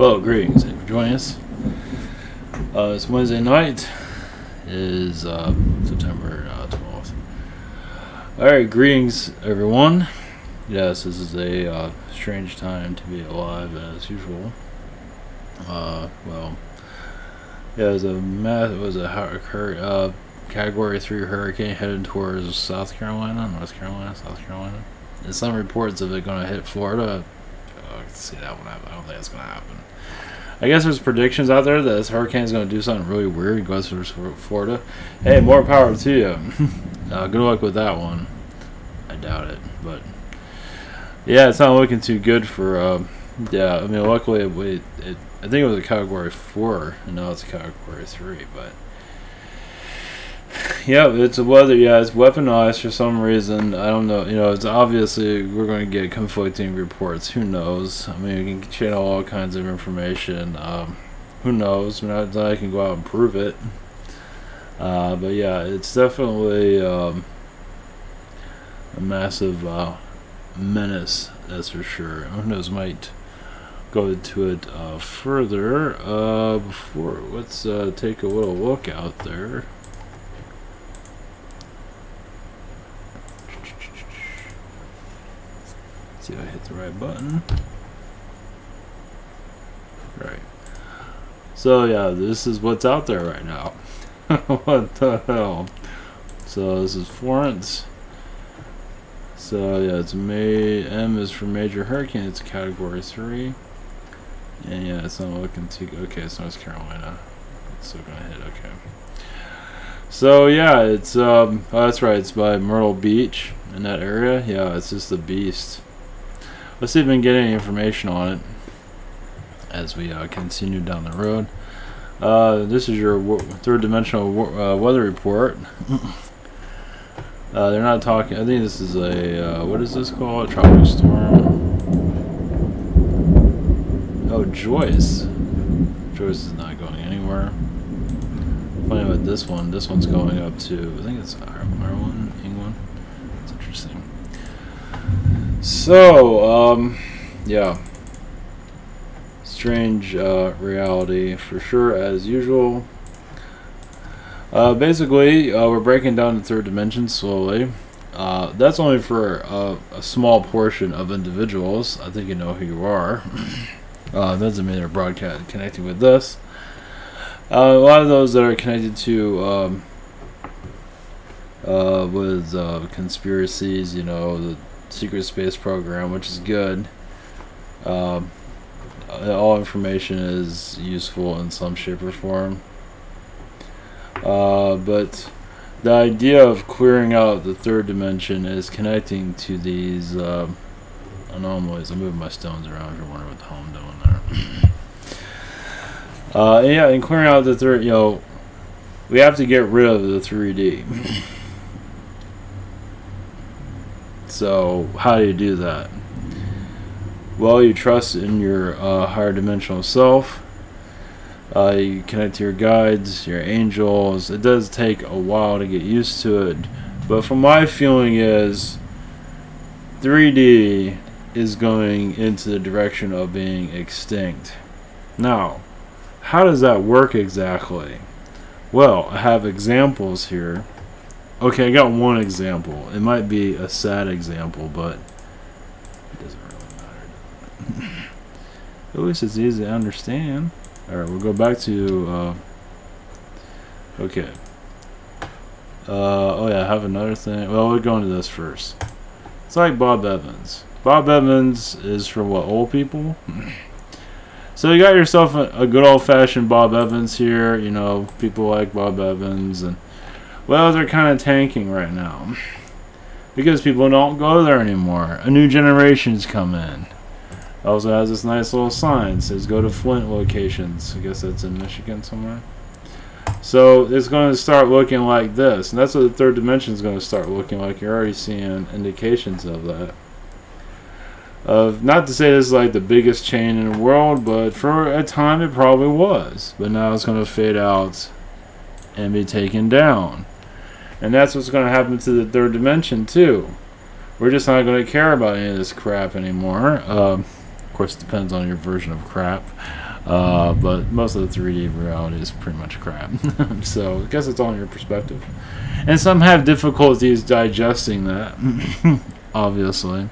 Well, greetings. Thank you for joining us. It's Wednesday night. It is September 12th. Alright, greetings everyone. Yes, this is a strange time to be alive as usual. Well, yeah, it was a Category 3 hurricane headed towards North Carolina. And some reports of it going to hit Florida. I can see that one happen. I don't think it's going to happen. I guess there's predictions out there that this hurricane is going to do something really weird. It goes through Florida. Hey, more power to you. Good luck with that one. I doubt it, but yeah, it's not looking too good for. Yeah, I mean, luckily I think it was a Category 4, and now it's a Category 3, but. Yeah, it's a weather. Yeah, it's weaponized for some reason. I don't know. You know, it's obviously we're going to get conflicting reports. Who knows? I mean, we can channel all kinds of information. Who knows? I can go out and prove it. But yeah, it's definitely a massive menace. That's for sure. Who knows? Might go into it further. Before, let's take a little look out there. See if I hit the right button. Right. So yeah, this is what's out there right now. What the hell? So this is Florence. So yeah, it's M is for major hurricane. It's Category 3. And yeah, it's not looking too good. Okay, it's North Carolina. It's still gonna hit. Okay. So yeah, it's oh, that's right. It's by Myrtle Beach in that area. Yeah, it's just a beast. Let's see if we can get any information on it as we continue down the road. This is your third-dimensional weather report. They're not talking. I think this is a what is this called? A tropical storm. Oh, Joyce. Joyce is not going anywhere. Funny about this one. This one's going up to, I think it's Ireland, England. It's interesting. So, yeah, strange reality for sure, as usual. Basically, we're breaking down the third dimension slowly. That's only for a small portion of individuals. I think you know who you are. Doesn't mean they're broadcast connected with this. A lot of those that are connected to with conspiracies, you know, the secret space program, which is good. All information is useful in some shape or form. But the idea of clearing out the third dimension is connecting to these anomalies. I'm moving my stones around if you're wondering what the hell I'm doing there. Yeah, and clearing out the third, you know, we have to get rid of the 3D. So how do you do that? Well, you trust in your higher dimensional self. You connect to your guides, your angels. It does take a while to get used to it, but from my feeling is 3D is going into the direction of being extinct. Now, how does that work exactly? Well, I have examples here. Okay, I got one example. It might be a sad example, but it doesn't really matter. At least it's easy to understand. Alright, we'll go back to okay. Oh yeah, I have another thing. Well, we'll go into this first. It's like Bob Evans. Bob Evans is for what, old people? So you got yourself a good old-fashioned Bob Evans here. You know, people like Bob Evans, and well, they're kind of tanking right now because people don't go there anymore. A new generation's come in. Also has this nice little sign that says go to Flint locations. I guess that's in Michigan somewhere. So it's going to start looking like this, and that's what the third dimension is going to start looking like. You're already seeing indications of that. Not to say this is like the biggest chain in the world, but for a time it probably was. But now it's going to fade out and be taken down. And that's what's going to happen to the third dimension too. We're just not going to care about any of this crap anymore. Of course, it depends on your version of crap. But most of the 3D reality is pretty much crap. So I guess it's all in your perspective. And some have difficulties digesting that, obviously.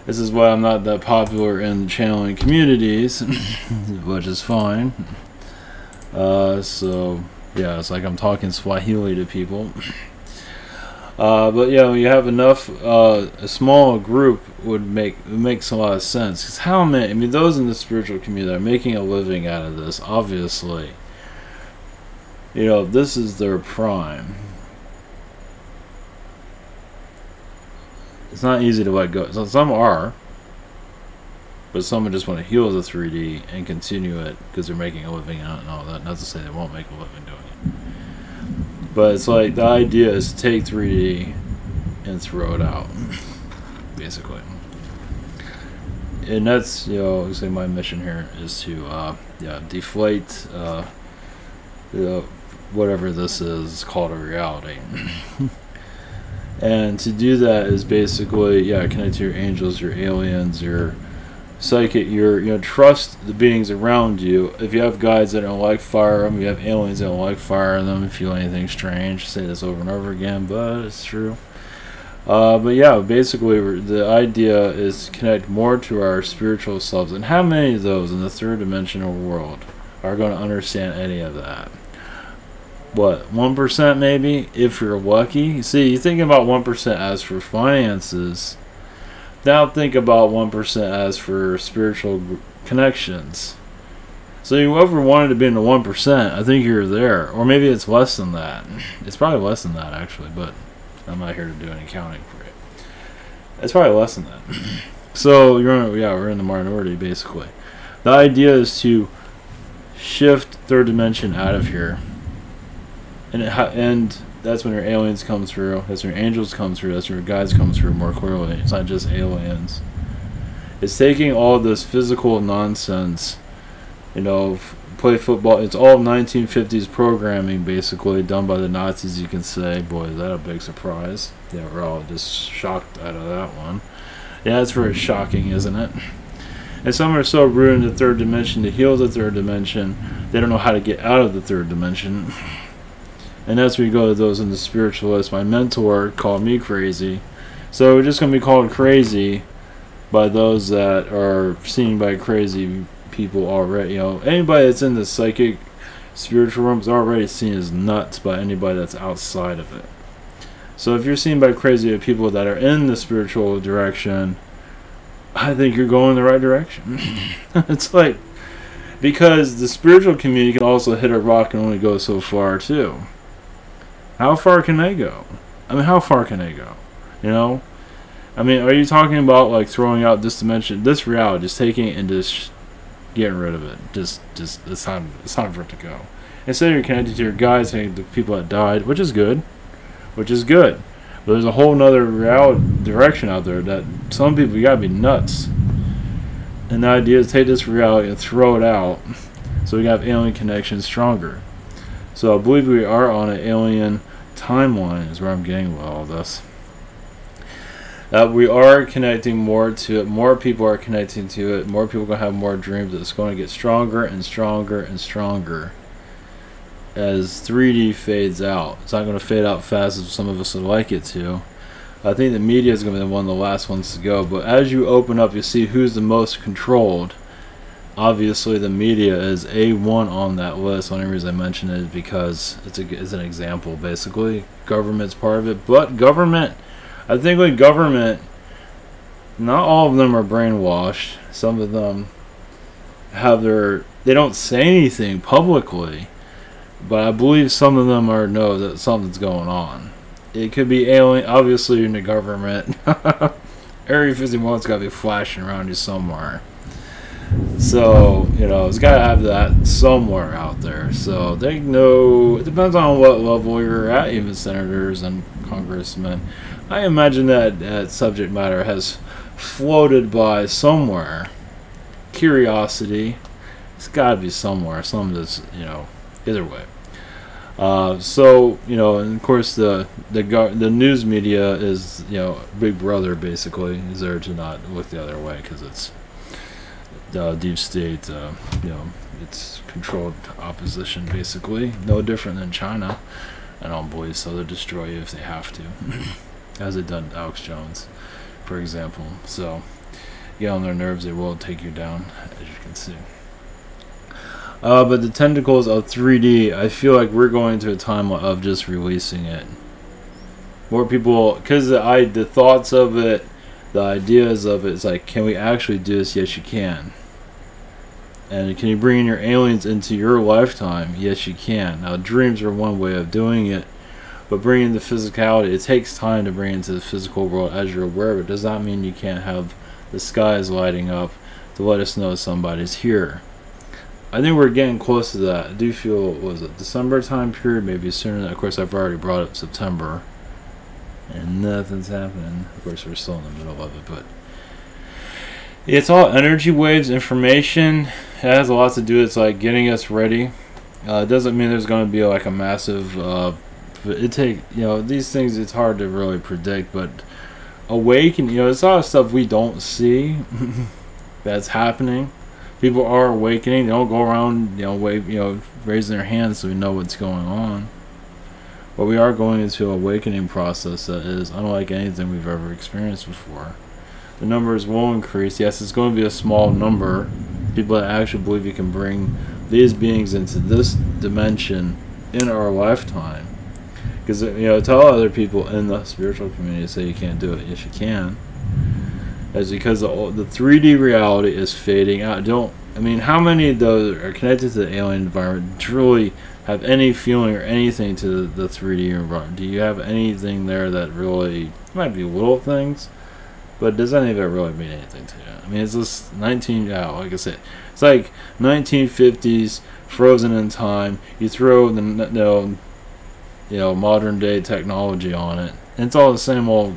This is why I'm not that popular in channeling communities, which is fine. So yeah, it's like I'm talking Swahili to people. But yeah, when you have enough, a small group makes a lot of sense. Because how many? I mean, those in the spiritual community are making a living out of this. Obviously, you know, this is their prime. It's not easy to let go. So some are, but some just want to heal the 3D and continue it because they're making a living out and all that. Not to say they won't make a living doing it. But it's like the idea is to take 3D and throw it out, basically. And that's, you know, say my mission here is to, deflate, whatever this is called a reality. And to do that is basically, connect to your angels, your aliens, your psychic, trust the beings around you. If you have guides that don't like fire them, you have aliens that don't like fire them, if you feel anything strange, say this over and over again, but it's true. But yeah, basically the idea is to connect more to our spiritual selves. And how many of those in the third dimensional world are going to understand any of that? What, 1% maybe, if you're lucky? See, you're thinking about 1% as for finances. Now think about 1% as for spiritual connections. So whoever wanted to be in the 1%, I think you're there. Or maybe it's less than that. It's probably less than that, actually, but I'm not here to do any counting for it. It's probably less than that. So we're in the minority, basically. The idea is to shift third dimension out of here. And that's when your aliens come through. That's when your angels come through. That's when your guides come through more clearly. It's not just aliens. It's taking all this physical nonsense, play football. It's all 1950s programming, basically, done by the Nazis, you can say. Boy, is that a big surprise. Yeah, we're all just shocked out of that one. Yeah, it's very shocking, isn't it? And some are so rooted in the third dimension to heal the third dimension, they don't know how to get out of the third dimension. And that's where you go to those in the spiritualist. My mentor called me crazy. So we're just going to be called crazy by those that are seen by crazy people already. Anybody that's in the psychic spiritual realm is already seen as nuts by anybody that's outside of it. So if you're seen by crazy people that are in the spiritual direction, I think you're going the right direction. It's like, because the spiritual community can also hit a rock and only go so far too. How far can they go? I mean, how far can they go? I mean, are you talking about like throwing out this dimension, this reality, just taking it and just getting rid of it? Just it's time for it to go. Instead, you're connected to your guides, to the people that died, which is good. But there's a whole nother reality direction out there that some people, you gotta be nuts. And the idea is to take this reality and throw it out, so we can have alien connections stronger. So I believe we are on an alien timeline is where I'm getting with all this. We are connecting more to it. More people are connecting to it. More people are going to have more dreams. It's going to get stronger and stronger and stronger as 3D fades out. It's not going to fade out fast as some of us would like it to. I think the media is going to be one of the last ones to go. But as you open up, you see who's the most controlled. Obviously, the media is A1 on that list. The only reason I mention it is because it's an example, basically. Government's part of it. But government, I think with government, not all of them are brainwashed. Some of them have they don't say anything publicly. But I believe some of them know that something's going on. It could be alien. Obviously, you're in the government. Area 51's got to be flashing around you somewhere. So, it's got to have that somewhere out there. So, they know, it depends on what level you're at, even senators and congressmen. I imagine that subject matter has floated by somewhere. Curiosity. It's got to be somewhere. Some that's, either way. So, and of course the news media is, Big Brother basically is there to not look the other way because it's deep state, it's controlled opposition, basically. No different than China. I don't believe so. They'll destroy you if they have to, as it done Alex Jones, for example. So, get on their nerves, they will take you down, as you can see. But the tentacles of 3D, I feel like we're going to a time of just releasing it. More people, because the thoughts of it, the ideas of it, it's like, can we actually do this? Yes, you can. And can you bring in your aliens into your lifetime? Yes, you can. Now, dreams are one way of doing it, but bringing the physicality, it takes time to bring into the physical world, as you're aware, but it does not mean you can't have the skies lighting up to let us know somebody's here. I think we're getting close to that. I do feel, was it December time period? Maybe sooner. Of course, I've already brought up September, and nothing's happening. Of course, we're still in the middle of it, but it's all energy waves, information. It has a lot to do. It's like getting us ready. It doesn't mean there's going to be like a massive. These things. It's hard to really predict, but awaken. It's a lot of stuff we don't see that's happening. People are awakening. They don't go around, raising their hands so we know what's going on. But we are going into an awakening process that is unlike anything we've ever experienced before. The numbers will increase. Yes, it's going to be a small number. People that actually believe you can bring these beings into this dimension in our lifetime. Because, tell other people in the spiritual community say you can't do it. Yes, you can. That's because the 3D reality is fading out. How many of those are connected to the alien environment truly have any feeling or anything to the 3D environment? Do you have anything there that really, it might be little things, but does any of it really mean anything to you? It's just like I said, it's like 1950s, frozen in time. You throw the modern day technology on it, and it's all the same old,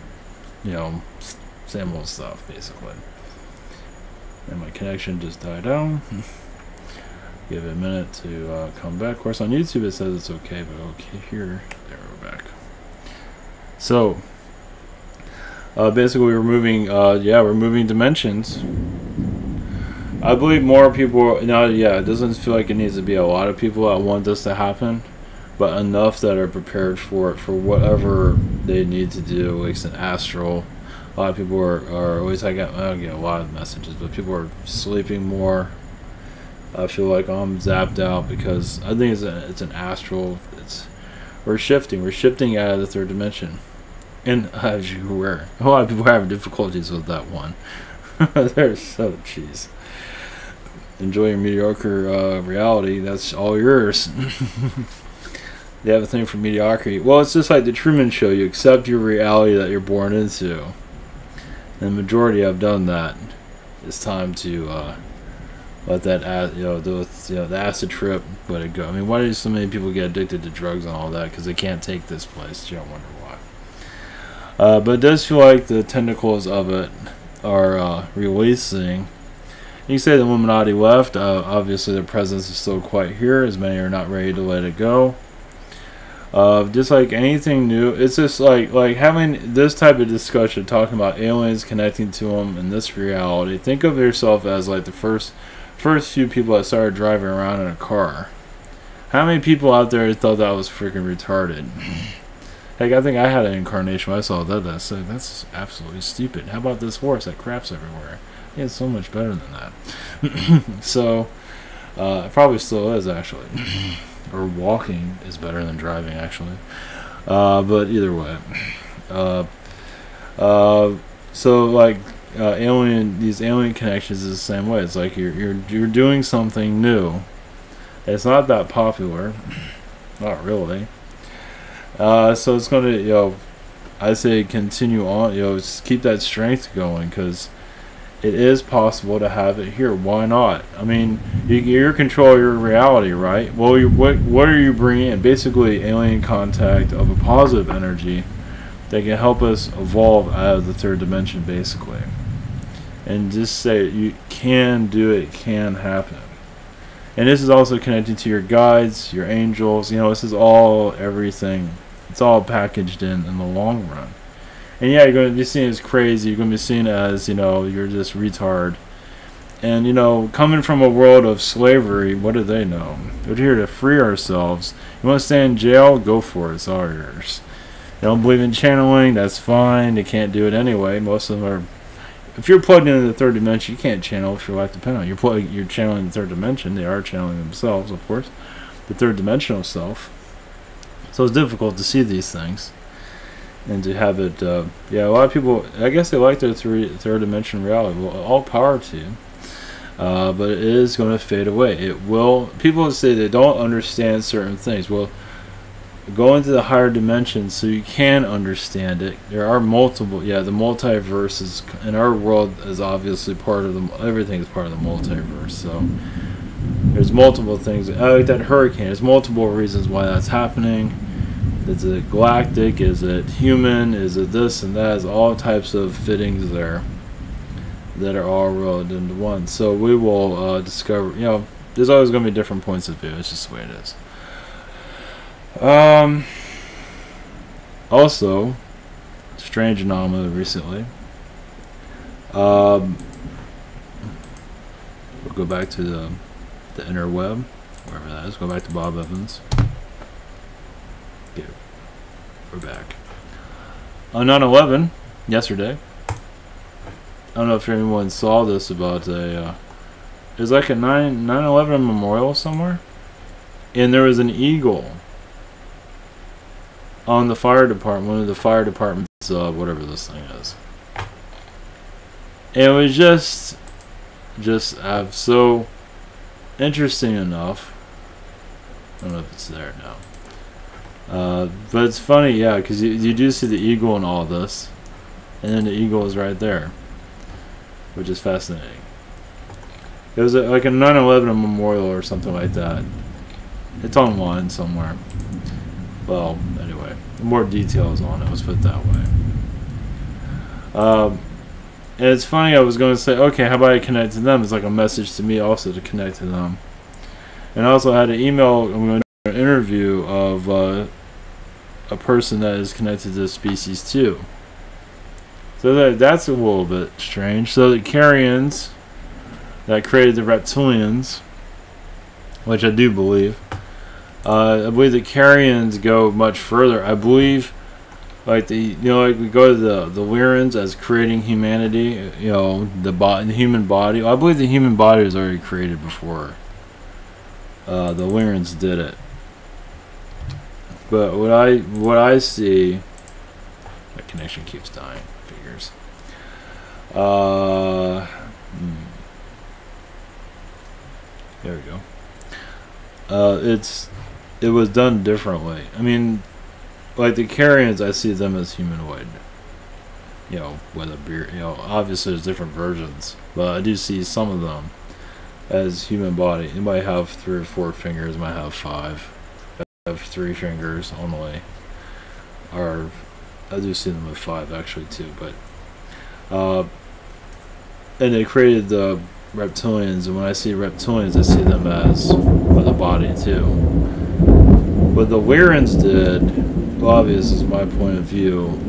same old stuff, basically. And my connection just died down. Give it a minute to come back. Of course, on YouTube it says it's okay, but okay here. There, we're back. So, basically, we're moving dimensions. I believe more people. It doesn't feel like it needs to be a lot of people that want this to happen, but enough that are prepared for it, for whatever they need to do. Like an astral. A lot of people are always, I get a lot of messages, but people are sleeping more. I feel like I'm zapped out because I think it's an astral. We're shifting out of the third dimension, and as you were aware, a lot of people are having difficulties with that one. They're so cheese. Enjoy your mediocre reality. That's all yours. They have a thing for mediocrity. Well, it's just like the Truman Show. You accept your reality that you're born into. And the majority have done that. It's time to let that the acid trip let it go. Why do so many people get addicted to drugs and all that? Because they can't take this place. You don't wonder why. But it does feel like the tentacles of it are releasing. You say the Illuminati left. Obviously, their presence is still quite here, as many are not ready to let it go. Just like anything new, it's just like having this type of discussion, talking about aliens connecting to them in this reality. Think of yourself as like the first few people that started driving around in a car. How many people out there thought that was freaking retarded? Heck, I think I had an incarnation when I saw that. I said, that's absolutely stupid. How about this horse that craps everywhere? Yeah, it's so much better than that. So, it probably still is, actually. Or walking is better than driving, actually. But either way. So, like, these alien connections is the same way. It's like you're doing something new. It's not that popular. Not really. So it's going to, I say continue on, just keep that strength going, because it is possible to have it here. Why not? You control your reality, right? Well, what are you bringing in? Basically, alien contact of a positive energy that can help us evolve out of the third dimension, basically. And just say, you can do it, it can happen. And this is also connected to your guides, your angels. This is all everything. It's all packaged in the long run. And yeah, you're going to be seen as crazy. You're going to be seen as, you're just retard. And, you know, coming from a world of slavery, what do they know? We're here to free ourselves. You want to stay in jail? Go for it. It's all yours. You don't believe in channeling? That's fine. You can't do it anyway. Most of them are... If you're plugged into the third dimension, you can't channel if your life depends on it. You're channeling the third dimension. They are channeling themselves, of course. The third dimensional self. So it's difficult to see these things. And to have it... yeah, a lot of people... I guess they like their third dimension reality. Well, all power to you. But it is going to fade away. It will. People say they don't understand certain things. Well, go into the higher dimensions so you can understand it. There are multiple. Yeah, the multiverse is in our world is obviously part of the. Everything is part of the multiverse. So there's multiple things. Like that hurricane. There's multiple reasons why that's happening. Is it galactic? Is it human? Is it this and that? There's all types of fittings there that are all rolled into one. So we will discover, you know, there's always going to be different points of view. It's just the way it is. Also, strange anomaly recently. We'll go back to the interweb, wherever that is. Go back to Bob Evans. Okay, we're back. On 9/11, yesterday, I don't know if anyone saw this about a, there's like a 9/11 memorial somewhere, and there was an eagle on the fire department, one of the fire departments, whatever this thing is. And it was just so interesting enough. I don't know if it's there now. But it's funny, yeah, because you do see the eagle in all this, and then the eagle is right there, which is fascinating. It was like a 9/11 memorial or something like that. It's online somewhere. Well, anyway, more details on it, let's put it that way. And it's funny, I was going to say, okay, how about I connect to them? It's like a message to me also to connect to them. And I also had an email, I'm going to do an interview of a person that is connected to the species too. So that's a little bit strange. So the Carians that created the reptilians, which I do believe, I believe the Carians go much further. I believe, like like we go to the Lyrans as creating humanity. You know, the human body. I believe the human body was already created before the Lyrans did it. But what I see, my connection keeps dying. Figures. There we go. It was done differently. I mean, like the Carians, I see them as humanoid. You know, with a beard. You know, obviously there's different versions, but I do see some of them as human body. You might have 3 or 4 fingers. Might have 5. Have 3 fingers only. Or I do see them with 5 actually too. But and they created the reptilians, and when I see reptilians, I see them as with a body too. What the Lyrans did, obvious is my point of view,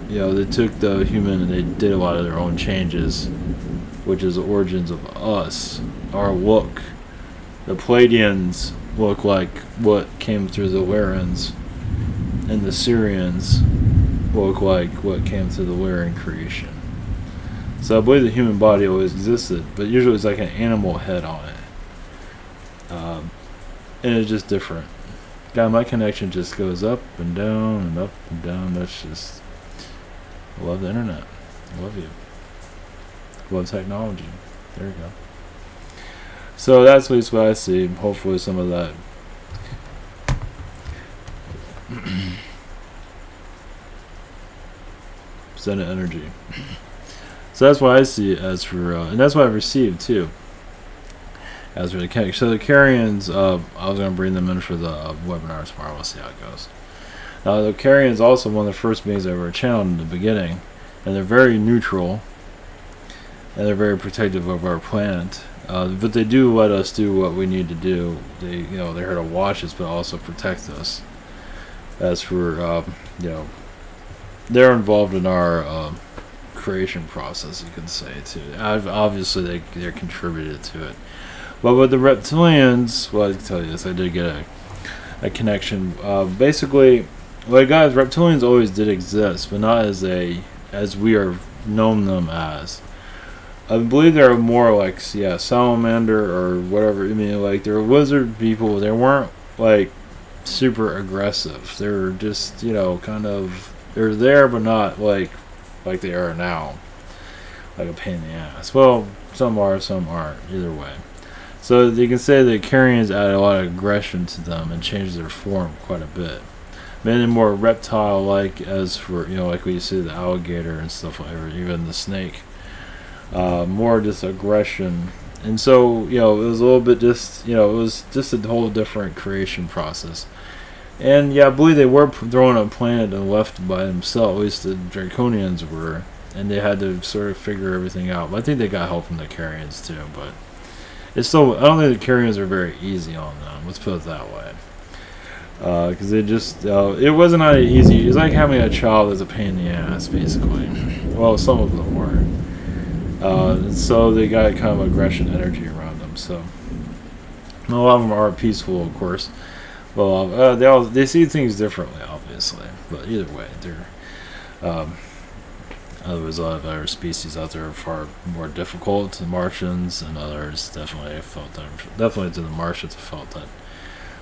you know, they took the human and they did a lot of their own changes, which is the origins of us, our look. The Palladians look like what came through the Lyrans, and the Syrians look like what came through the Lyran creation. So I believe the human body always existed, but usually it's like an animal head on it. And it's just different. God, my connection just goes up and down and up and down. That's just... I love the internet. I love you. I love technology. There you go. So that's at least what I see. Hopefully some of that. Senate energy. So that's what I see as for, and that's what I've received too. As for the Carians. So the Carians, I was going to bring them in for the webinar tomorrow. We'll see how it goes. Now the Carians also one of the first beings I ever channeled in the beginning, and they're very neutral, and they're very protective of our planet. But they do let us do what we need to do. They, they're here to watch us, but also protect us. As for, they're involved in our creation process, you can say, too. Obviously, they're contributed to it. But with the reptilians, well, I can tell you this, I did get a connection. Basically, like, guys, reptilians always did exist, but not as we are known them as. I believe they're more like, yeah, salamander or whatever. I mean, like, they're lizard people. They weren't, like, super aggressive. They're just, you know, kind of, they're there, but not like they are now. Like a pain in the ass. Well, some are, some aren't. Either way. So you can say the Carians added a lot of aggression to them and changed their form quite a bit. Made them more reptile-like, as for, you know, like when you see the alligator and stuff like that, or even the snake. More just aggression. And so, you know, it was a little bit just, you know, it was just a whole different creation process. And yeah, I believe they were thrown on a planet and left by themselves, at least the Draconians were, and they had to sort of figure everything out. But I think they got help from the Carians too, but it's still, I don't think the Carians are very easy on them, let's put it that way. Because they just, it wasn't that easy. It's like having a child that's a pain in the ass, basically. Well, some of them were. So they got kind of aggression energy around them. So a lot of them are peaceful, of course. Well, they see things differently, obviously. But either way, they're there's a lot of other species out there are far more difficult. The Martians and others definitely felt that. Definitely to the Martians felt that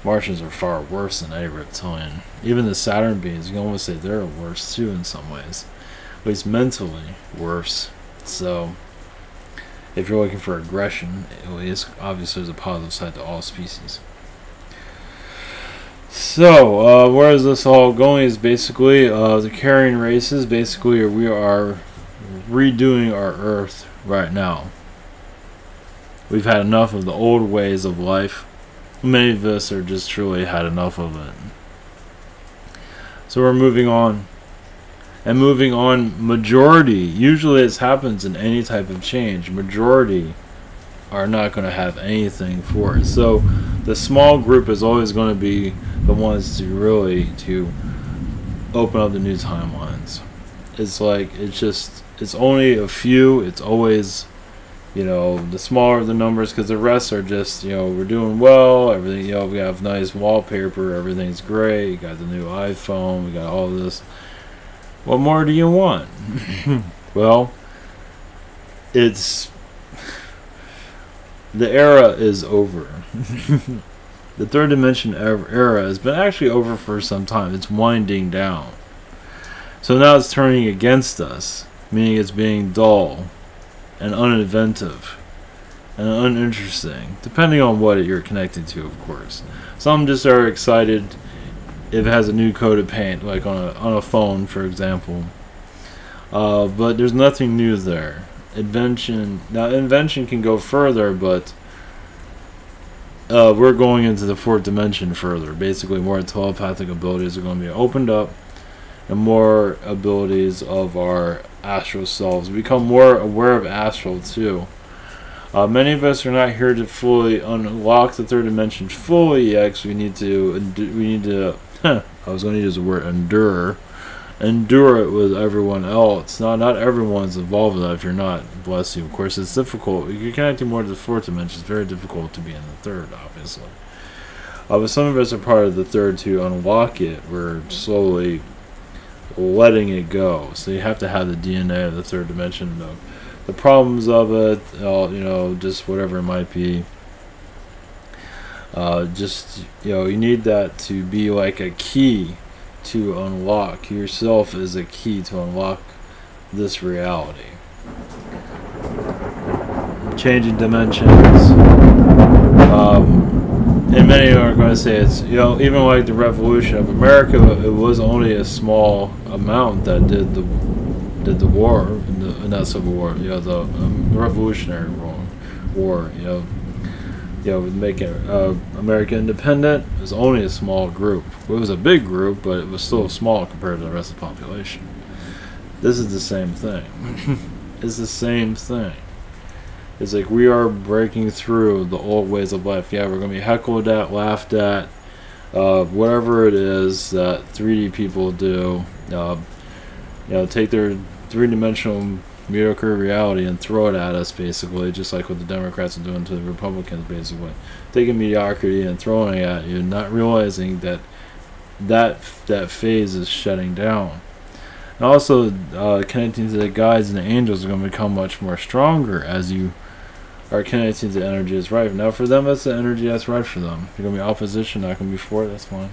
Martians are far worse than any reptilian. Even the Saturn beings, you can almost say they're worse too in some ways. At least mentally worse. So if you're looking for aggression, at least obviously there's a positive side to all species. So, where is this all going is basically the carrying races. Basically, we are redoing our Earth right now. We've had enough of the old ways of life. Many of us are just truly had enough of it. So we're moving on. And moving on, majority, usually this happens in any type of change, majority are not going to have anything for it. So the small group is always going to be the ones to really to open up the new timelines. It's like, it's only a few. It's always, you know, the smaller the numbers, because the rest are just, you know, we're doing well, everything, you know, we have nice wallpaper, everything's great, you got the new iPhone, we got all this. What more do you want? Well, the era is over. The third dimension era has been actually over for some time. It's winding down. So now it's turning against us, meaning it's being dull and uninventive and uninteresting, depending on what you're connected to, of course. Some just are excited if it has a new coat of paint, like on a phone, for example. But there's nothing new there. Invention can go further, but we're going into the fourth dimension further. Basically, more telepathic abilities are going to be opened up, and more abilities of our astral selves. We become more aware of astral too. Many of us are not here to fully unlock the third dimension fully yet, because we need to I was going to use the word endure it with everyone else. Not everyone's involved with that. If you're not, bless you. Of course, it's difficult. If you're connecting more to the fourth dimension, it's very difficult to be in the third, obviously. But some of us are part of the third to unlock it. We're slowly letting it go. So you have to have the DNA of the third dimension, the problems of it, you know, just whatever it might be. Just, you know, you need that to be like a key to unlock. Yourself is a key to unlock this reality. Changing dimensions. And many are going to say it's, you know, even like the revolution of America, it was only a small amount that did the war, not civil war, you know, the revolutionary war, you know, making America independent. It was only a small group. It was a big group, but it was still small compared to the rest of the population. This is the same thing. It's the same thing. It's like we are breaking through the old ways of life. Yeah, we're going to be heckled at, laughed at, whatever it is that 3D people do. You know, take their three-dimensional mediocre reality and throw it at us, basically, just like what the Democrats are doing to the Republicans, basically. Taking mediocrity and throwing it at you, not realizing that phase is shutting down. And also, connecting to the guides and the angels are going to become much more stronger as you are connecting to the energy that's right. Now, for them, that's the energy that's right for them. You're going to be opposition, not going to be for it, that's fine.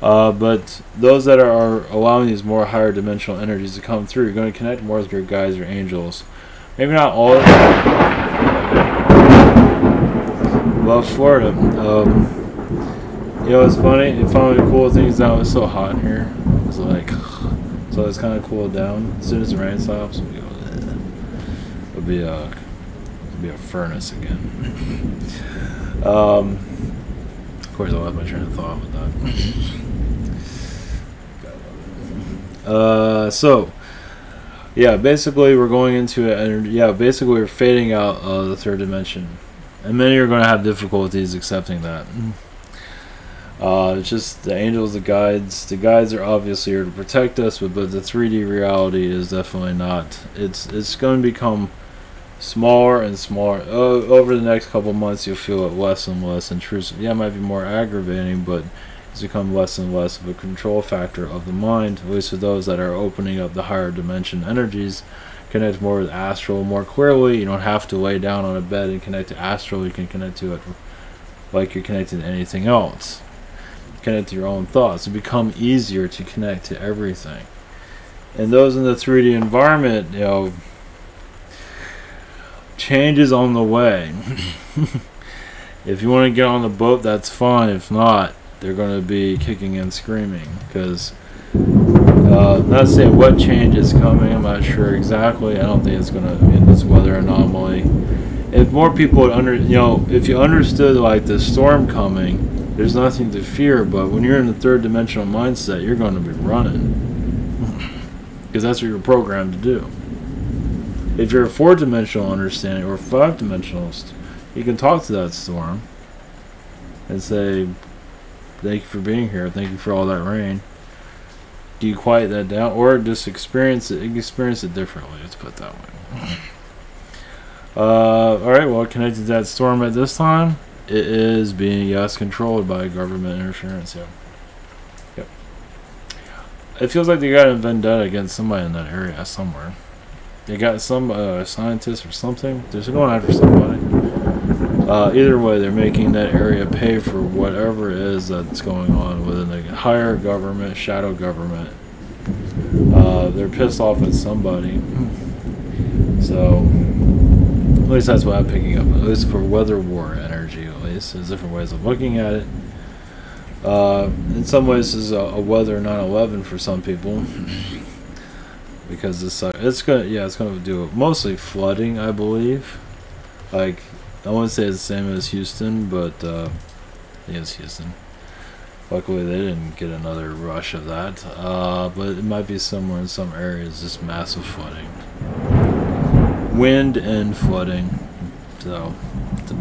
But those that are allowing these more higher dimensional energies to come through, you're going to connect more with your guides or angels. Maybe not all of them. Well, Florida, you know, it's funny. It's one of the cool things now. It's so hot in here. It's like, so it's kind of cooled down. As soon as the rain stops, it'll be a furnace again. Of course, I'll have my train of thought with that. So, yeah, basically we're going into it, and yeah, basically we're fading out the third dimension, and many are going to have difficulties accepting that. It's just the angels, the guides. The guides are obviously here to protect us, but the 3D reality is definitely not. It's going to become smaller and smaller. Over the next couple months, you'll feel it less and less intrusive. Yeah, it might be more aggravating, but it's become less and less of a control factor of the mind, at least for those that are opening up the higher dimension energies. Connect more with astral more clearly. You don't have to lay down on a bed and connect to astral. You can connect to it like you're connected to anything else. Connect to your own thoughts. It become easier to connect to everything. And those in the 3D environment, you know, change is on the way. If you want to get on the boat, that's fine. If not, they're going to be kicking and screaming, because not saying what change is coming. I'm not sure exactly. I don't think it's going to be this weather anomaly. If more people would if you understood like the storm coming, there's nothing to fear. But when you're in the third dimensional mindset, you're going to be running, because that's what you're programmed to do. If you're a 4-dimensional understanding or 5-dimensionalist, you can talk to that storm and say, thank you for being here, thank you for all that rain. Do you quiet that down, or just experience it? You can experience it differently, let's put it that way. Alright, well, connected to that storm at this time, it is being, yes, controlled by government interference. Yep. It feels like they got a vendetta against somebody in that area somewhere. They got some scientist or something. They're going after somebody. Either way, they're making that area pay for whatever it is that's going on within the higher government, shadow government. They're pissed off at somebody. So, at least that's what I'm picking up. At least for weather war energy, at least. There's different ways of looking at it. In some ways, this is a weather 9/11 for some people. Because it's gonna do mostly flooding, I believe. Like, I wouldn't say it's the same as Houston, but I think it's Houston. Luckily, they didn't get another rush of that. But it might be somewhere in some areas, just massive flooding, wind and flooding. So it's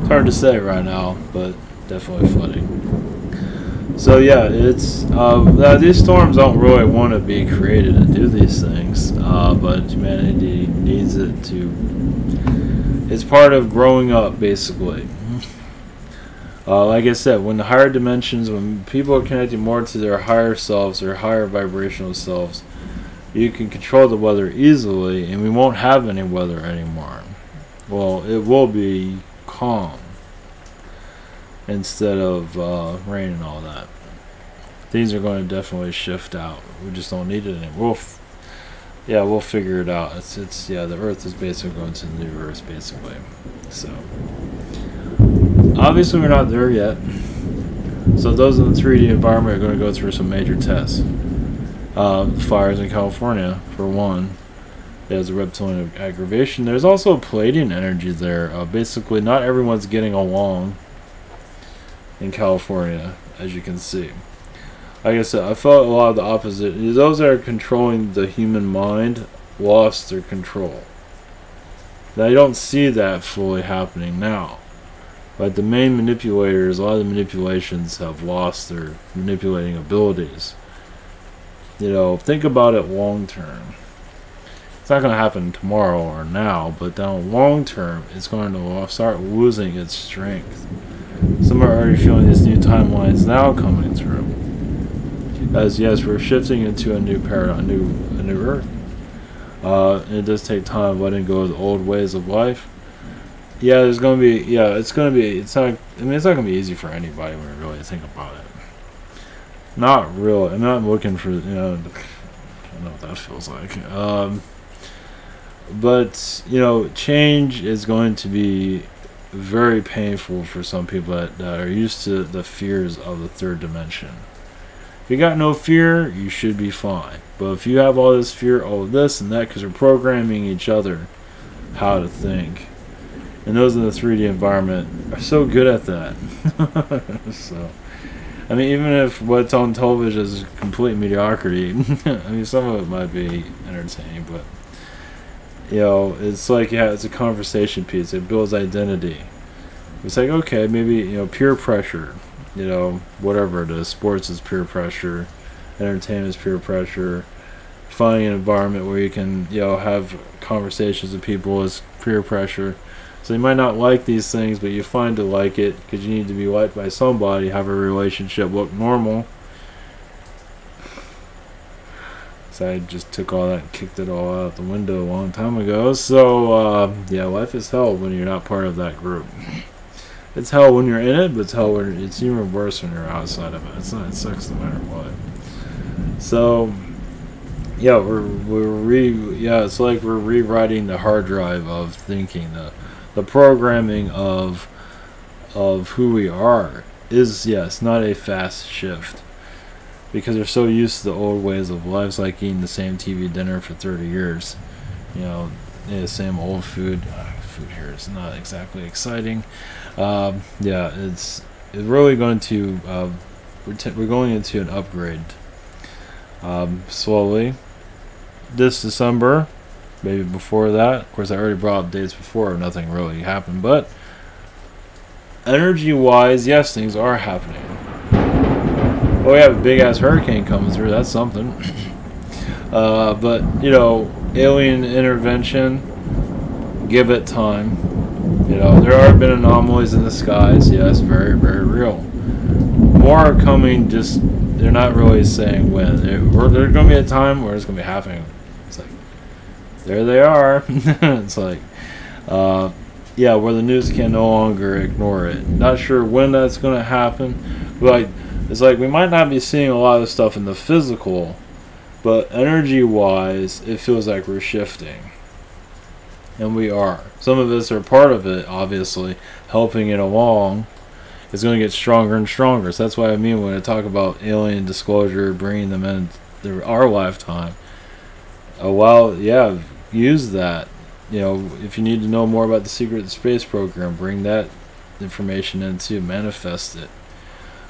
hard to say right now, but definitely flooding. So yeah, it's these storms don't really want to be created to do these things, but humanity needs it to. It's part of growing up, basically. Like I said, when the higher dimensions, when people are connected more to their higher selves, their higher vibrational selves, you can control the weather easily, and we won't have any weather anymore. Well, it will be calm instead of rain and all that. Things are going to definitely shift out. We just don't need it anymore. We'll figure it out. The Earth is basically going to the new Earth, basically. So obviously we're not there yet. So those in the 3D environment are going to go through some major tests. Fires in California, for one. There's a reptilian aggravation. There's also Palladian energy there. Basically, not everyone's getting along in California, as you can see. Like I said, I felt a lot of the opposite. Those that are controlling the human mind lost their control. Now, you don't see that fully happening now. But the main manipulators, a lot of the manipulations have lost their manipulating abilities. Think about it long term. It's not going to happen tomorrow or now, but down long term, it's going to start losing its strength. Some are already feeling these new timelines now coming through. As yes, we're shifting into a new paradigm, a new Earth. And it does take time letting go of the old ways of life. Yeah, there's going to be, it's not, it's not going to be easy for anybody when you really think about it. Not really. I'm not looking for, I don't know what that feels like. But, change is going to be very painful for some people that are used to the fears of the third dimension. If you got no fear, you should be fine. But if you have all this fear, all this and that, because we're programming each other how to think. And those in the 3D environment are so good at that. So, I mean, even if what's on television is complete mediocrity, I mean, some of it might be entertaining, but, it's like, it's a conversation piece. It builds identity. It's like, okay, maybe, peer pressure, whatever it is. Sports is peer pressure. Entertainment is peer pressure. Finding an environment where you can, have conversations with people is peer pressure. So you might not like these things, but you find to like it because you need to be liked by somebody, have a relationship, look normal. So I just took all that and kicked it all out the window a long time ago. So, life is hell when you're not part of that group. It's hell when you're in it, but it's hell when it's even worse when you're outside of it. It sucks no matter what. So, it's like we're rewriting the hard drive of thinking. The programming of who we are is, yes, not a fast shift. Because they're so used to the old ways of life. It's like eating the same TV dinner for 30 years. The same old food. Food here is not exactly exciting. It's really going to... we're going into an upgrade. Slowly. This December... Maybe before that. Of course, I already brought up dates before. Nothing really happened. But energy-wise, yes, things are happening. Oh, we have a big-ass hurricane coming through. That's something. But, alien intervention, give it time. There have been anomalies in the skies. Yes, very, very real. More are coming, just they're not really saying when. There's going to be a time where it's going to be happening. There they are. It's like, where the news can no longer ignore it. Not sure when that's going to happen. But it's like we might not be seeing a lot of stuff in the physical, but energy-wise, it feels like we're shifting. And we are. Some of us are part of it, obviously, helping it along. It's going to get stronger and stronger. So that's what I mean when I talk about alien disclosure, bringing them in our lifetime. Use that. If you need to know more about the secret space program, bring that information in too, manifest it.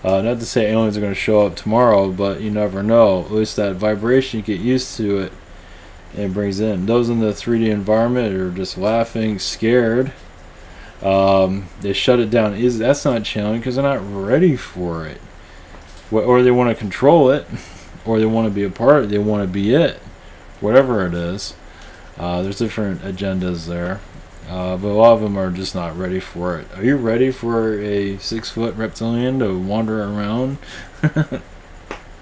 Not to say aliens are going to show up tomorrow, but you never know. At least that vibration, you get used to it, and it brings in. Those in the 3D environment are just laughing, scared. They shut it down. That's not challenging because they're not ready for it. Or they want to control it, or they want to be a part, they want to be it. Whatever it is. There's different agendas there. But a lot of them are just not ready for it. Are you ready for a 6-foot reptilian to wander around?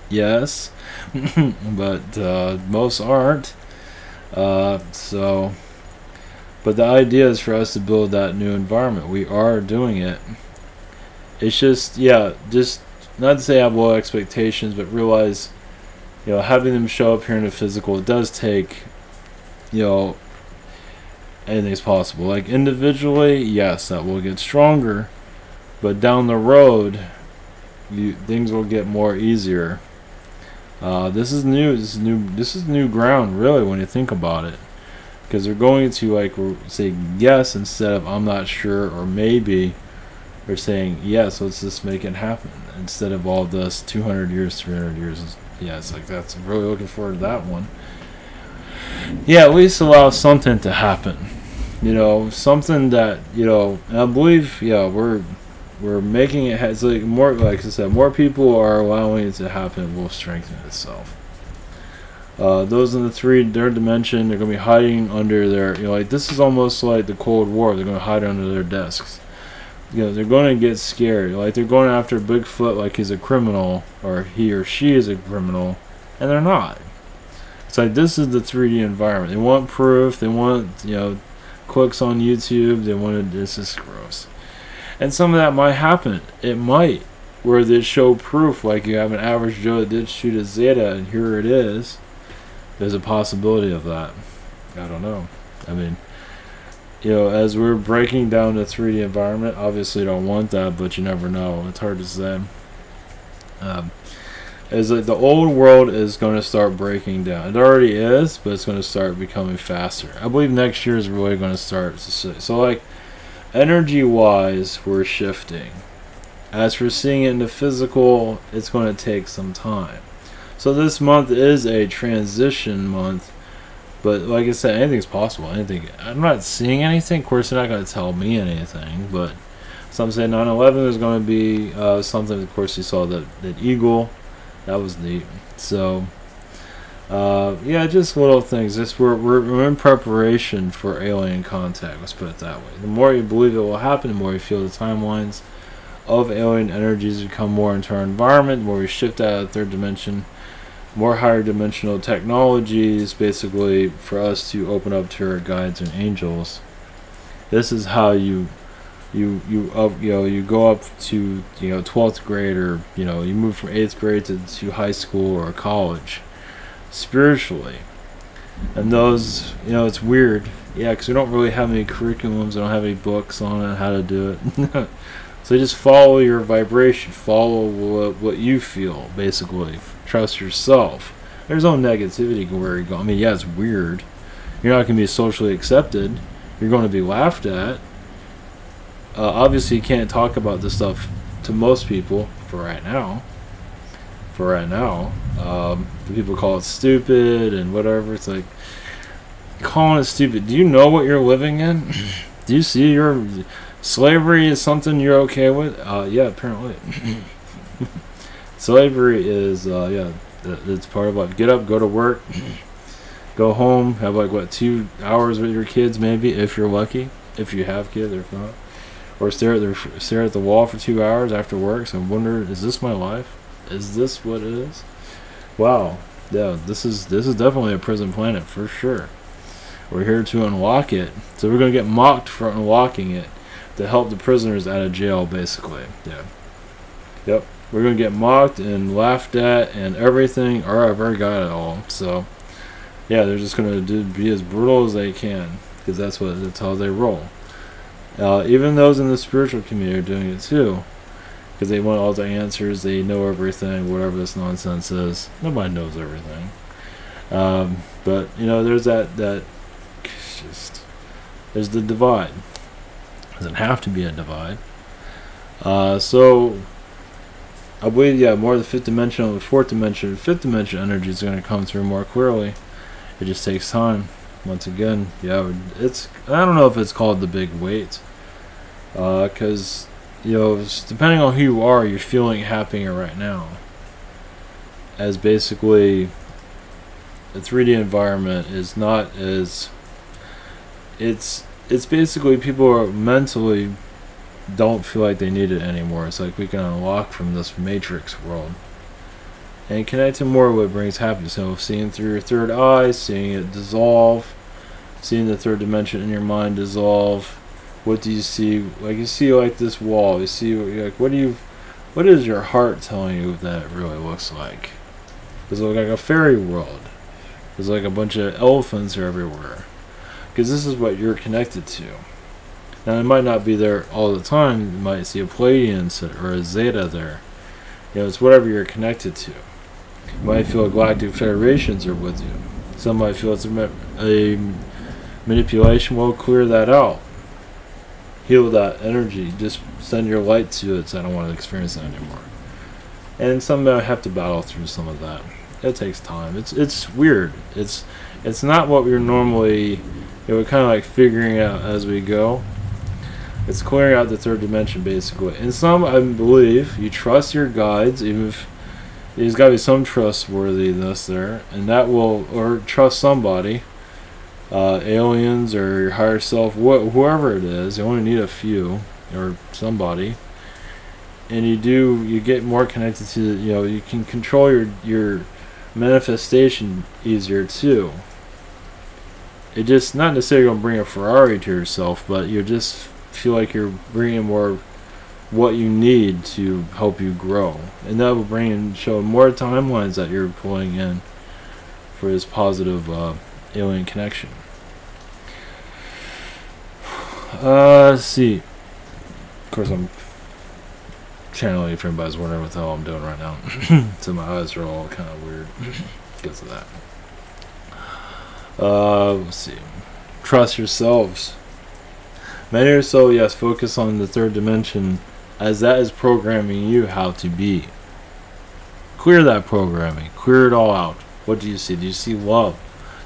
Yes. But most aren't. But the idea is for us to build that new environment. We are doing it. It's just not to say I have low expectations, but realize, having them show up here in the physical, it does take, anything's possible. Like individually, yes, that will get stronger, but down the road, things will get more easier. This is new. This is new ground, really, when you think about it, because they're going to say yes instead of I'm not sure or maybe. They're saying yes. Let's just make it happen instead of all this 200 years, 300 years. Yeah, it's like that's really looking forward to that one. Yeah, at least allow something to happen. Something that and I believe we're making it. It's like more, like I said, more people are allowing it to happen. It will strengthen itself. Those in the third dimension, they're going to be hiding under their, like, this is almost like the Cold War. They're going to hide under their desks. They're going to get scared. Like, they're going after Bigfoot like he's a criminal, or he or she is a criminal, and they're not. It's like, this is the 3D environment. They want proof. They want, clicks on YouTube. They want to, this is gross. And some of that might happen. It might. Where they show proof, like you have an average Joe that did shoot a Zeta, and here it is. There's a possibility of that. I don't know. I mean, as we're breaking down the 3D environment, obviously don't want that, but you never know. It's hard to say. Is like the old world is going to start breaking down. It already is, but it's going to start becoming faster. I believe next year is really going to start. So like, energy-wise, we're shifting. As for seeing it in the physical, it's going to take some time. So this month is a transition month, but like I said, anything's possible. Anything. I'm not seeing anything. Of course, they're not going to tell me anything, but some say 9/11 is going to be something. Of course, you saw that eagle. That was neat. So, yeah, just little things. Just we're in preparation for alien contact. Let's put it that way. The more you believe it will happen, the more you feel the timelines of alien energies become more into our environment, the more we shift out of the third dimension. More higher dimensional technologies, basically, for us to open up to our guides and angels. This is how you go up to 12th grade, or you move from 8th grade to high school or college, spiritually. And those, it's weird, because we don't really have any curriculums. We don't have any books on it, how to do it. So just follow your vibration, follow what you feel, basically. Trust yourself. There's no negativity where you go. I mean, yeah, it's weird. You're not going to be socially accepted. You're going to be laughed at. Obviously, you can't talk about this stuff to most people for right now. The people call it stupid and whatever. It's like, calling it stupid. Do you know what you're living in? Do you see your slavery is something you're okay with? Yeah, apparently. Slavery is, it's part of life. Get up, go to work, go home, have like 2 hours with your kids, maybe, if you're lucky, if you have kids, or if not, or stare at the wall for 2 hours after work. So wonder, is this my life? Is this what it is? Wow, yeah, this is definitely a prison planet for sure. We're here to unlock it, so we're gonna get mocked for unlocking it to help the prisoners out of jail, basically. Yeah. Yep. We're going to get mocked and laughed at and everything, or I've already got it all. So, yeah, they're just going to be as brutal as they can, because that's how they roll. Even those in the spiritual community are doing it too, because they want all the answers. They know everything, whatever this nonsense is. Nobody knows everything. But, there's there's the divide. Doesn't have to be a divide. So I believe, more the fifth dimensional, the fourth dimension, fifth dimension energy is going to come through more clearly. It just takes time. Once again, it's, I don't know if it's called the big weight, because depending on who you are, you're feeling happier right now. As basically, the 3D environment is not as, it's basically people are mentally don't feel like they need it anymore. It's like we can unlock from this matrix world and connect to more of what brings happiness. So seeing through your third eye, seeing it dissolve, seeing the third dimension in your mind dissolve. What do you see? Like, you see like this wall. You see like, what is your heart telling you that it really looks like? Does it look like a fairy world? There's like a bunch of elephants everywhere, because this is what you're connected to. Now, it might not be there all the time. You might see a Pleiadian or a Zeta there. It's whatever you're connected to. You might feel galactic federations are with you. Some might feel it's a manipulation. Well, clear that out. Heal that energy. Just send your light to it, so I don't want to experience that anymore. And some might have to battle through some of that. It takes time. It's weird. It's not what we're normally. We're kind of like figuring out as we go. It's clearing out the third dimension, basically. And some, I believe, you trust your guides, even if There's got to be some trustworthiness there, and that will, or trust somebody, aliens or your higher self, whoever it is. You only need a few or somebody, and you get more connected to, you can control your manifestation easier too. It just not necessarily gonna bring a Ferrari to yourself, but you just feel like you're bringing more what you need to help you grow, and that will bring and show more timelines that you're pulling in for this positive alien connection. Let's see. Of course, I'm channeling if anybody's wondering what the hell I'm doing right now. So my eyes are all kind of weird because of that. Let's see. Trust yourselves. Many or so, yes, focus on the third dimension, as that is programming you how to be. Clear that programming. Clear it all out. What do you see? Do you see love?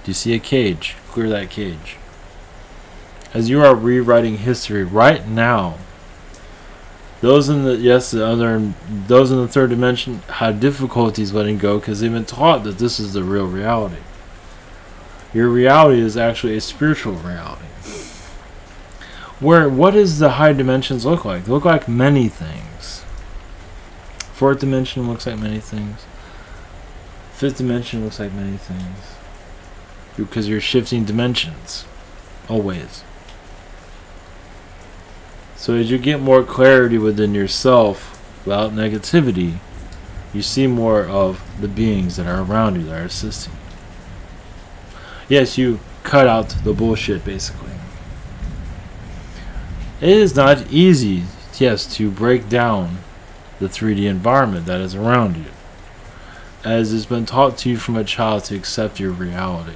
Do you see a cage? Clear that cage. As you are rewriting history right now, those in the third dimension had difficulties letting go because they've been taught that this is the real reality. Your reality is actually a spiritual reality. What does the high dimensions look like? They look like many things. Fourth dimension looks like many things. Fifth dimension looks like many things. Because you're shifting dimensions. Always. So as you get more clarity within yourself, without negativity, you see more of the beings that are around you, that are assisting you. Yes, you cut out the bullshit, basically. It is not easy, yes, to break down the 3D environment that is around you, as it's been taught to you from a child to accept your reality.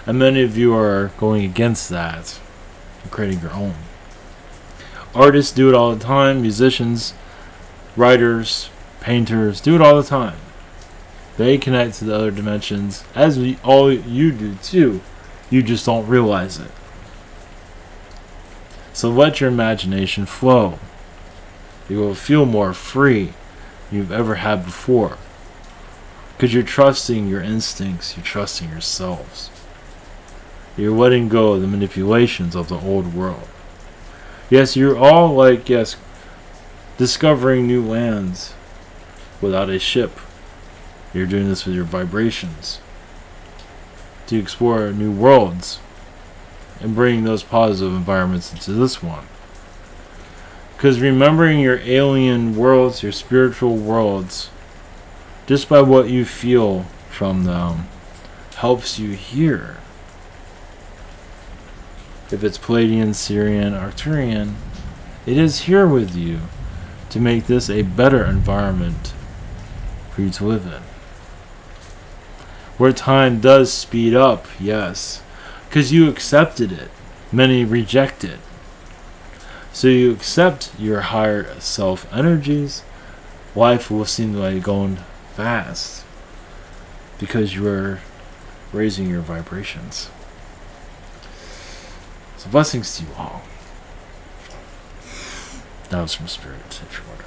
And many of you are going against that and creating your own. Artists do it all the time. Musicians, writers, painters do it all the time. They connect to the other dimensions, as all you do too. You just don't realize it. So let your imagination flow. You will feel more free than you've ever had before. Because you're trusting your instincts, you're trusting yourselves. You're letting go of the manipulations of the old world. Yes, you're all like, yes, discovering new lands without a ship. You're doing this with your vibrations to explore new worlds and bring those positive environments into this one. Because remembering your alien worlds, your spiritual worlds, just by what you feel from them, helps you here. If it's Palladian, Syrian, Arcturian, it is here with you to make this a better environment for you to live in. Where time does speed up, yes, because you accepted it. Many reject it. So you accept your higher self energies, life will seem like going fast because you are raising your vibrations. So blessings to you all. That was from Spirit, if you're wondering.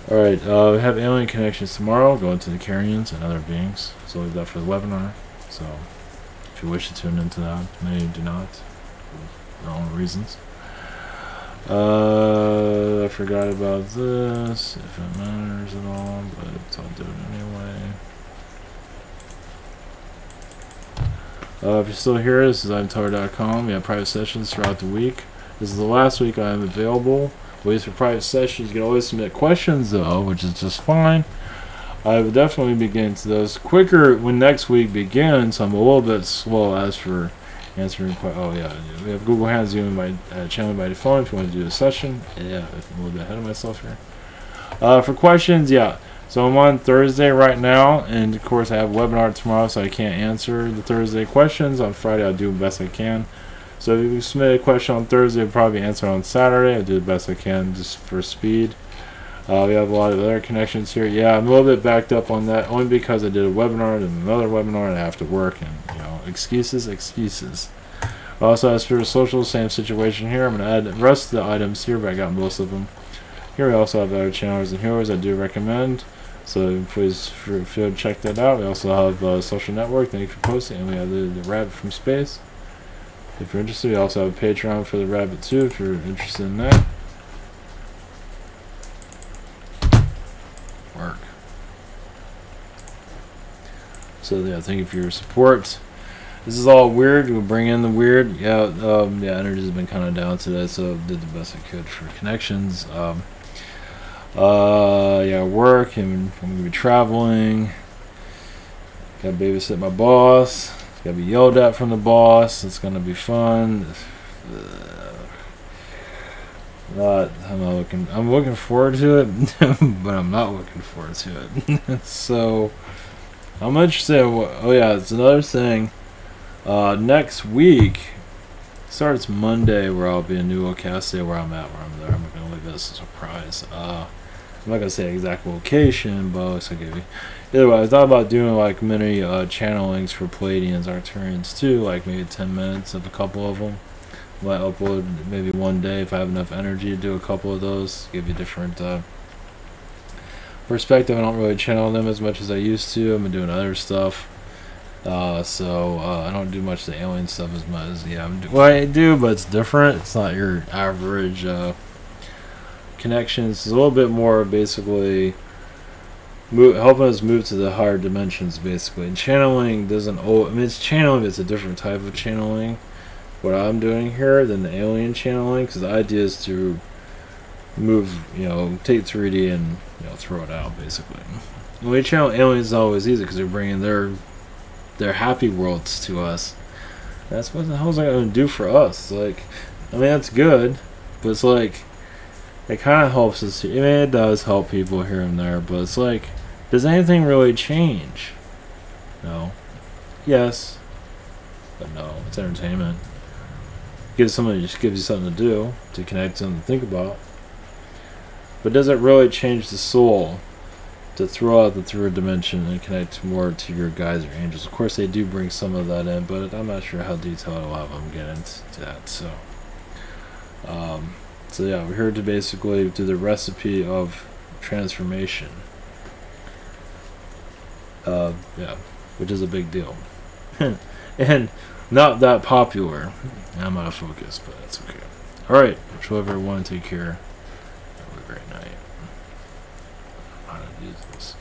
Alright, we have alien connections tomorrow. Go into the Carians and other beings. So leave that for the webinar. So if you wish to tune into that, many do not, for their own reasons. I forgot about this, if it matters at all, but I'll do it anyway. If you're still here, this is imtower.com. We have private sessions throughout the week. This is the last week I am available. Ways for private sessions. You can always submit questions, though, which is just fine. I will definitely be getting to those quicker when next week begins. I'm a little bit slow as for answering questions. Oh, yeah. We have Google Hands you my channel by default if you want to do a session. Yeah, I'm a little bit ahead of myself here. For questions, yeah. So I'm on Thursday right now, and of course I have a webinar tomorrow, so I can't answer the Thursday questions. On Friday I'll do the best I can. So if you submit a question on Thursday, I'll probably answer on Saturday. I'll do the best I can just for speed. We have a lot of other connections here. Yeah, I'm a little bit backed up on that, only because I did a webinar and another webinar, and I have to work, and excuses. Also, as for social, same situation here. I'm going to add the rest of the items here, but I got most of them. Here we also have other channels and heroes I do recommend. So please feel to check that out. We also have Social Network, thank you for posting, and we have the Rabbit from Space. If you're interested, we also have a Patreon for the Rabbit too, if you're interested in that. Work. So yeah, thank you for your support. This is all weird. We'll bring in the weird. Yeah, yeah, energy has been kind of down today, so did the best I could for connections. Yeah, work, and I'm gonna be traveling. Gotta babysit my boss. Gotta be yelled at from the boss. It's gonna be fun. I'm looking forward to it, but I'm not looking forward to it. So I'm interested in what, oh yeah, it's another thing. Next week starts Monday, where I'll be in New York. Can't say where I'm at, where I'm there. I'm gonna leave this as a surprise. I'm not gonna say exact location, but I'll give you. Either way, I thought about doing like mini channelings for Palladians, Arcturians too, like maybe 10 minutes of a couple of them. Might upload maybe one day if I have enough energy to do a couple of those. Give you different perspective. I don't really channel them as much as I used to. I've been doing other stuff. So I don't do much of the alien stuff as much as, yeah, well, I do, but it's different. It's not your average connections. It's a little bit more basically helping us move to the higher dimensions, basically. And channeling doesn't, I mean, it's channeling, but it's a different type of channeling, what I'm doing here, than the alien channeling, because the idea is to move, you know, take 3D and, you know, throw it out, basically. When we channel aliens, it's always easy because they're bringing their happy worlds to us. That's what the hell's that going to do for us? Like, I mean, that's good, but it's like, it kind of helps us. I mean, it does help people here and there, but it's like, does anything really change? No. Yes, but no. It's entertainment. Just gives you something to do, to connect, something to think about. But does it really change the soul to throw out the third dimension and connect more to your guides or angels? Of course, they do bring some of that in, but I'm not sure how detailed I'll have them get into that. So, so yeah, we're here to basically do the recipe of transformation. Yeah, which is a big deal, and not that popular. I'm out of focus, but that's okay. All right, show everyone. Take care. Have a great night. How to use this.